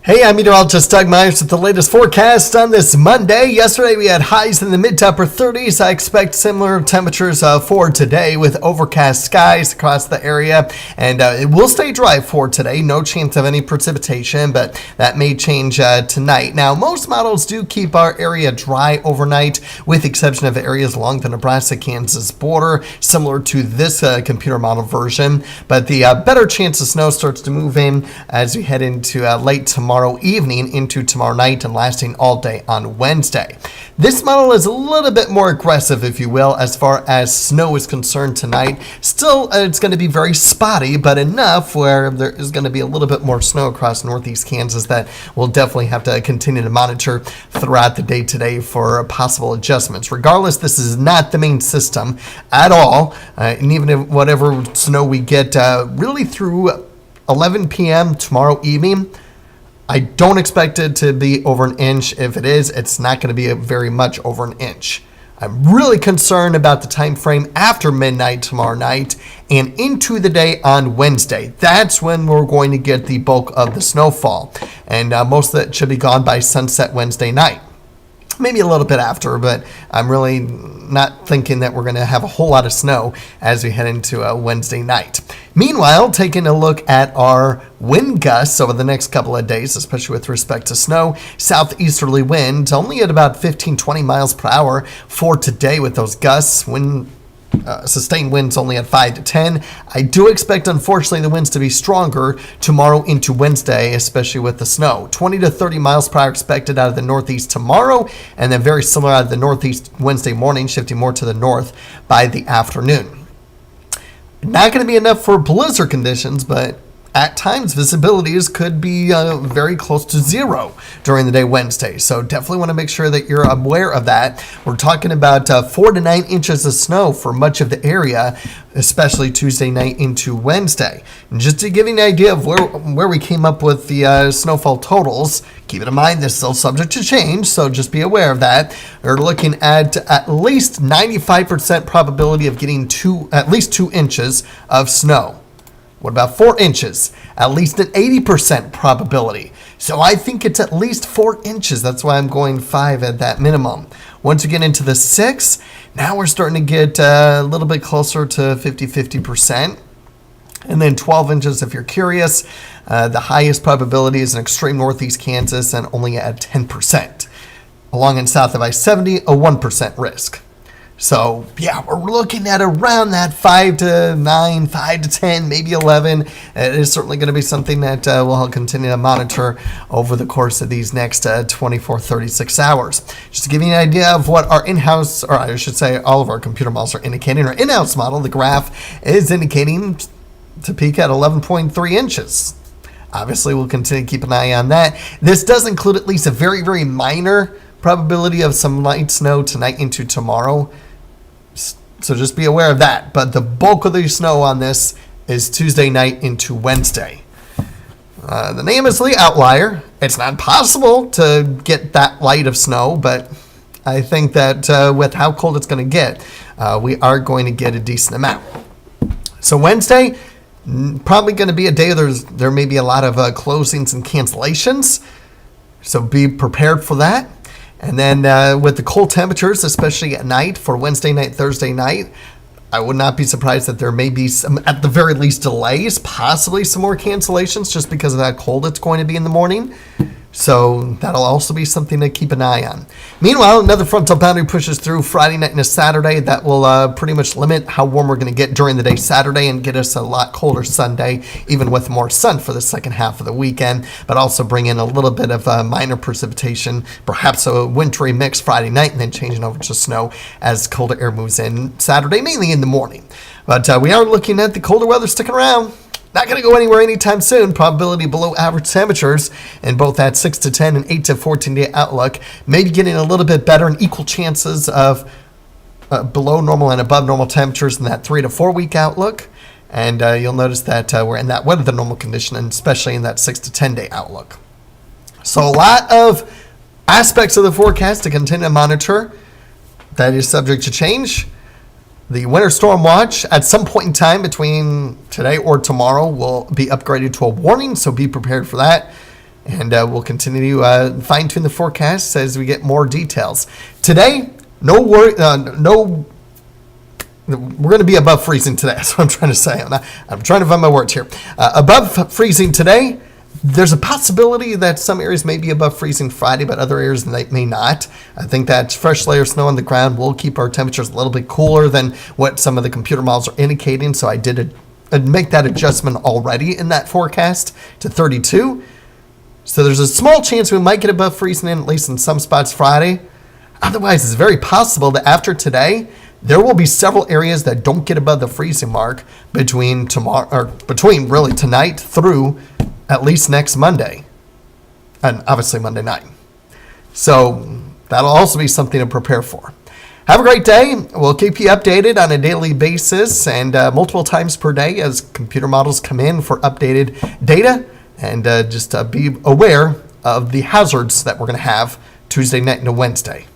Hey, I'm meteorologist Doug Myers with the latest forecast on this Monday. Yesterday we had highs in the mid to upper 30s. I expect similar temperatures for today with overcast skies across the area. And it will stay dry for today. No chance of any precipitation, but that may change tonight. Now, most models do keep our area dry overnight, with the exception of areas along the Nebraska-Kansas border, similar to this computer model version. But the better chance of snow starts to move in as we head into late tomorrow evening into tomorrow night and lasting all day on Wednesday. This model is a little bit more aggressive, if you will, as far as snow is concerned tonight. Still, it's going to be very spotty, but enough where there is going to be a little bit more snow across northeast Kansas that we'll definitely have to continue to monitor throughout the day today for possible adjustments. Regardless, this is not the main system at all, and even if whatever snow we get really through 11 p.m. tomorrow evening, I don't expect it to be over an inch. If it is, it's not going to be very much over an inch. I'm really concerned about the time frame after midnight tomorrow night and into the day on Wednesday. That's when we're going to get the bulk of the snowfall. And most of it should be gone by sunset Wednesday night. Maybe a little bit after, but I'm really not thinking that we're going to have a whole lot of snow as we head into Wednesday night. Meanwhile, taking a look at our wind gusts over the next couple of days, especially with respect to snow, southeasterly winds only at about 15-20 miles per hour for today with those gusts. Sustained winds only at 5 to 10. I do expect, unfortunately, the winds to be stronger tomorrow into Wednesday, especially with the snow. 20 to 30 miles per hour expected out of the northeast tomorrow, and then very similar out of the northeast Wednesday morning, shifting more to the north by the afternoon. Not going to be enough for blizzard conditions, but at times, visibilities could be very close to zero during the day Wednesday. So definitely want to make sure that you're aware of that. We're talking about 4 to 9 inches of snow for much of the area, especially Tuesday night into Wednesday. And just to give you an idea of where we came up with the snowfall totals, keep it in mind this is still subject to change, so just be aware of that. We're looking at least 95% probability of getting at least 2 inches of snow. What about 4 inches? At least an 80% probability. So I think it's at least 4 inches. That's why I'm going 5 at that minimum. Once we get into the 6, now we're starting to get a little bit closer to 50%. And then 12 inches if you're curious. The highest probability is in extreme northeast Kansas and only at 10%. Along and south of I-70, a 1% risk. So, yeah, we're looking at around that 5 to 9, 5 to 10, maybe 11. It is certainly going to be something that we'll continue to monitor over the course of these next 24, 36 hours. Just to give you an idea of what our in-house, or I should say all of our computer models are indicating, our in-house model, the graph, is indicating to peak at 11.3 inches. Obviously, we'll continue to keep an eye on that. This does include at least a very, very minor probability of some light snow tonight into tomorrow. So just be aware of that. But the bulk of the snow on this is Tuesday night into Wednesday. The name is the outlier. It's not possible to get that light of snow, but I think that with how cold it's going to get, we are going to get a decent amount. So Wednesday, probably going to be a day there may be a lot of closings and cancellations. So be prepared for that. And then with the cold temperatures, especially at night for Wednesday night, Thursday night, I would not be surprised that there may be some, at the very least, delays, possibly some more cancellations just because of how cold it's going to be in the morning. So that'll also be something to keep an eye on. Meanwhile, another frontal boundary pushes through Friday night into Saturday. That will pretty much limit how warm we're going to get during the day Saturday and get us a lot colder Sunday, even with more sun for the second half of the weekend, but also bring in a little bit of minor precipitation, perhaps a wintry mix Friday night, and then changing over to snow as colder air moves in Saturday, mainly in the morning. But we are looking at the colder weather sticking around. Not going to go anywhere anytime soon. Probability below average temperatures in both that 6 to 10 and 8 to 14 day outlook. Maybe getting a little bit better and equal chances of below normal and above normal temperatures in that 3 to 4 week outlook. And you'll notice that we're in that weather than normal condition, and especially in that 6 to 10 day outlook. So a lot of aspects of the forecast to continue to monitor. That is subject to change. The winter storm watch at some point in time between today or tomorrow will be upgraded to a warning, so be prepared for that. and we'll continue to fine-tune the forecast as we get more details. Today, no worry, we're going to be above freezing today. That's what I'm trying to say. I'm trying to find my words here. Above freezing today. There's a possibility that some areas may be above freezing Friday, but other areas may not. I think that fresh layer of snow on the ground will keep our temperatures a little bit cooler than what some of the computer models are indicating. So I did make that adjustment already in that forecast to 32. So there's a small chance we might get above freezing at least in some spots Friday. Otherwise, it's very possible that after today, there will be several areas that don't get above the freezing mark between really tonight through at least next Monday, and obviously Monday night. So that'll also be something to prepare for. Have a great day. We'll keep you updated on a daily basis and multiple times per day as computer models come in for updated data, and just be aware of the hazards that we're going to have Tuesday night into Wednesday.